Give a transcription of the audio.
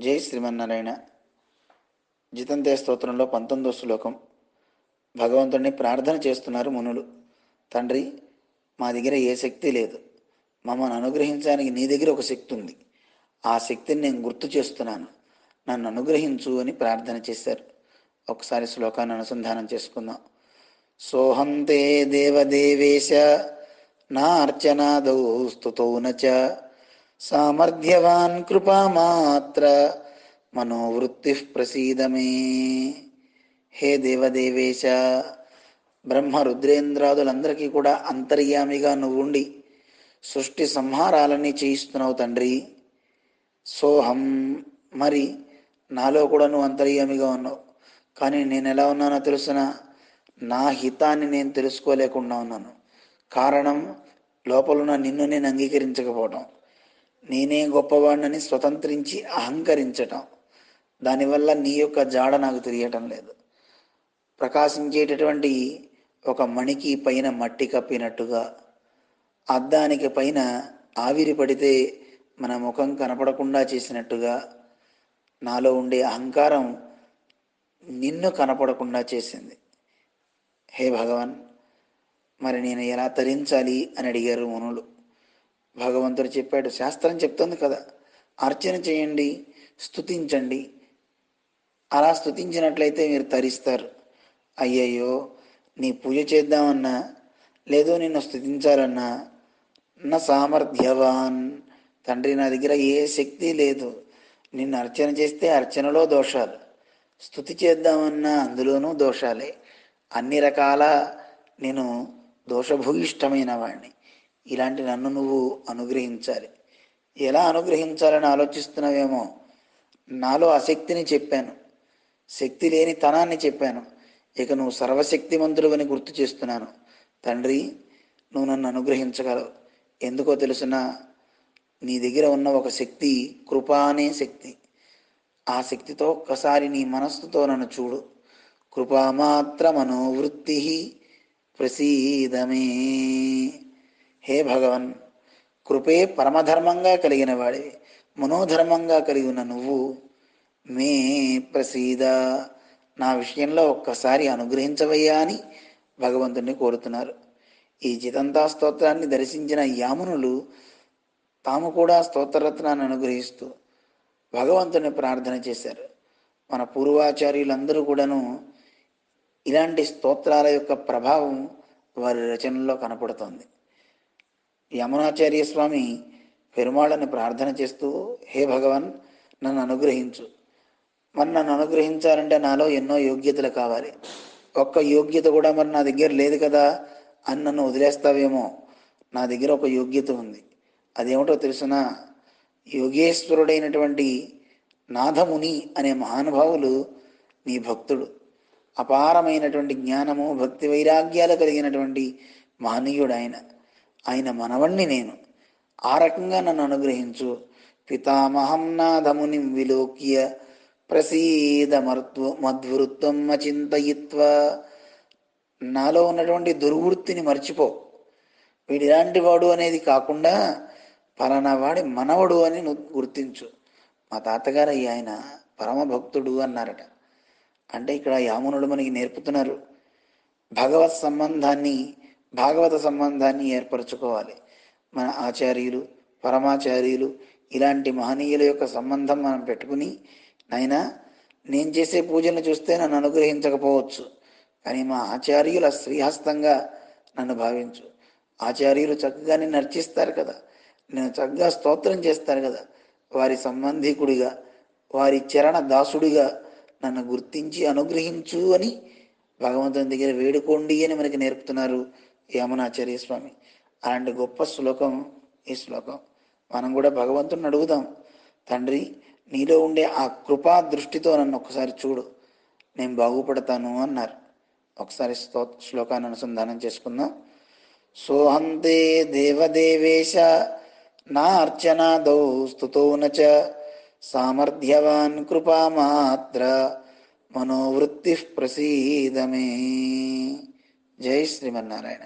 జై శ్రీమన్నారాయణ. జితంతే స్తోత్రంలో 19వ శ్లోకం. భగవంతుడిని ప్రార్థన చేస్తున్నారు మునులు. తండ్రి, మా దగ్గర ఏ శక్తి లేదు, మమ్మల్ని అనుగ్రహించడానికి నీ దగ్గర ఒక శక్తి ఉంది. ఆ శక్తిని నేను గుర్తు చేస్తున్నాను, నన్ను అనుగ్రహించు అని ప్రార్థన చేశారు. ఒకసారి శ్లోకాన్ని అనుసంధానం చేసుకుందాం. సోహంతే దేవదేవేశ నా అర్చనాదౌ స్తుతౌ నచ సామర్థ్యవాన్ కృపామాత్ర మనోవృత్తి ప్రసీదమే. హే దేవదేవేశ, బ్రహ్మ రుద్రేంద్రాదులందరికీ కూడా అంతర్యామిగా నువ్వుండి సృష్టి సంహారాలన్నీ చేయిస్తున్నావు తండ్రి. సోహం, మరి నాలో కూడా నువ్వు అంతర్యామిగా ఉన్నావు. కానీ నేను ఎలా ఉన్నానో తెలుసునా? నా హితాన్ని నేను తెలుసుకోలేకుండా ఉన్నాను. కారణం, లోపలున్న నిన్ను నేను అంగీకరించకపోవటం, నేనే గొప్పవాడినని స్వతంత్రించి అహంకరించటం. దానివల్ల నీ యొక్క జాడ నాకు తెలియటం లేదు. ప్రకాశించేటటువంటి ఒక మణికి పైన మట్టి కప్పినట్టుగా, అద్దానికి పైన ఆవిరి పడితే మన ముఖం కనపడకుండా చేసినట్టుగా నాలో ఉండే అహంకారం నిన్ను కనపడకుండా చేసింది. హే భగవాన్, మరి నేను ఎలా తరించాలి అని అడిగారు మునులు. భగవంతుడు చెప్పాడు, శాస్త్రం చెప్తుంది కదా, అర్చన చేయండి, స్తుతించండి. అలా స్తుతించినట్లయితే మీరు తరిస్తారు. అయ్యయ్యో, నీ పూజ చేద్దామన్నా, లేదో నిన్ను స్తుతించాలన్నా, నా సామర్థ్యవాన్, తండ్రి నా దగ్గర ఏ శక్తి లేదు. నిన్ను అర్చన చేస్తే అర్చనలో దోషాలు, స్తుతి చేద్దామన్నా అందులోనూ దోషాలే. అన్ని రకాల నేను దోషభూయిష్టమైన వాడిని. ఇలాంటి నన్ను నువ్వు అనుగ్రహించాలి. ఎలా అనుగ్రహించాలని ఆలోచిస్తున్నావేమో. నాలో అశక్తిని చెప్పాను, శక్తి లేని తనాన్ని చెప్పాను. ఇక నువ్వు సర్వశక్తిమంతుడు అని గుర్తు చేస్తున్నాను. తండ్రి, నువ్వు నన్ను అనుగ్రహించగలవు. ఎందుకో తెలుసునా? నీ దగ్గర ఉన్న ఒక శక్తి, కృప అనే శక్తి. ఆ శక్తితో ఒక్కసారి నీ మనస్సుతో నన్ను చూడు. కృపామాత్ర మనోవృత్తి ప్రసీదమే. హే భగవన్, కృపే పరమధర్మంగా కలిగిన వాడివి, మనోధర్మంగా కలిగి ఉన్న నువ్వు మే ప్రసీద, నా విషయంలో ఒక్కసారి అనుగ్రహించవయ్యా అని భగవంతుణ్ణి కోరుతున్నారు. ఈ జితంతా స్తోత్రాన్ని దర్శించిన యామునులు తాము కూడా స్తోత్రరత్నాన్ని అనుగ్రహిస్తూ భగవంతుని ప్రార్థన చేశారు. మన పూర్వాచార్యులందరూ కూడాను ఇలాంటి స్తోత్రాల యొక్క ప్రభావం వారి రచనల్లో కనపడుతోంది. యమునాచార్య స్వామి పెరుమాళ్ళని ప్రార్థన చేస్తూ, హే భగవన్, నన్ను అనుగ్రహించు. మరి నన్ను అనుగ్రహించాలంటే నాలో ఎన్నో యోగ్యతలు కావాలి. ఒక్క యోగ్యత కూడా మరి నా దగ్గర లేదు కదా అని నన్ను వదిలేస్తావేమో. నా దగ్గర ఒక యోగ్యత ఉంది. అదేమిటో తెలుసునా? యోగేశ్వరుడైనటువంటి నాథముని అనే మహానుభావులు నీ భక్తుడు. అపారమైనటువంటి జ్ఞానము, భక్తి వైరాగ్యాలు కలిగినటువంటి మహనీయుడు ఆయన. ఆయన మనవణ్ణి నేను. ఆ రకంగా నన్ను అనుగ్రహించు. పితామహం నాథమునిం విలోక్య ప్రసీద మద్వృత్వం అచింతయిత్వ. నాలో ఉన్నటువంటి దుర్వృత్తిని మర్చిపో. వీడు ఇలాంటి వాడు అనేది కాకుండా పలానా వాడి మనవడు అని నువ్వు గుర్తించు. మా తాతగారు ఆయన పరమ భక్తుడు అన్నారట. అంటే ఇక్కడ యామునుడు మనకి నేర్పుతున్నారు, భగవత్ సంబంధాన్ని, భాగవత సంబంధాన్ని ఏర్పరచుకోవాలి. మన ఆచార్యులు, పరమాచార్యులు ఇలాంటి మహనీయుల యొక్క సంబంధం మనం పెట్టుకుని, నాయనా, నేను చేసే పూజలను చూస్తే నన్ను అనుగ్రహించకపోవచ్చు, కానీ మా ఆచార్యుల శ్రీహస్తంగా నన్ను భావించు. ఆచార్యులు చక్కగా నిన్ను అర్చిస్తారు కదా, నేను చక్కగా స్తోత్రం చేస్తారు కదా, వారి సంబంధికుడిగా, వారి చరణ దాసుడిగా నన్ను గుర్తించి అనుగ్రహించు అని భగవంతుని దగ్గర వేడుకోండి అని మనకి నేర్పుతున్నారు యమునాచార్య స్వామి. అలాంటి గొప్ప శ్లోకం ఈ శ్లోకం. మనం కూడా భగవంతుని అడుగుదాం, తండ్రి, నీలో ఉండే ఆ కృపా దృష్టితో నన్ను ఒక్కసారి చూడు, నేను బాగుపడతాను అన్నారు. ఒకసారి శ్లోకాన్ని అనుసంధానం చేసుకుందాం. సోహంతే దేవదేవేశ నా అర్చనాదౌ స్తుతౌ నచ సామర్థ్యవాన్ కృపామాత్ర మనోవృత్తి ప్రసీదమే. జై శ్రీమన్నారాయణ.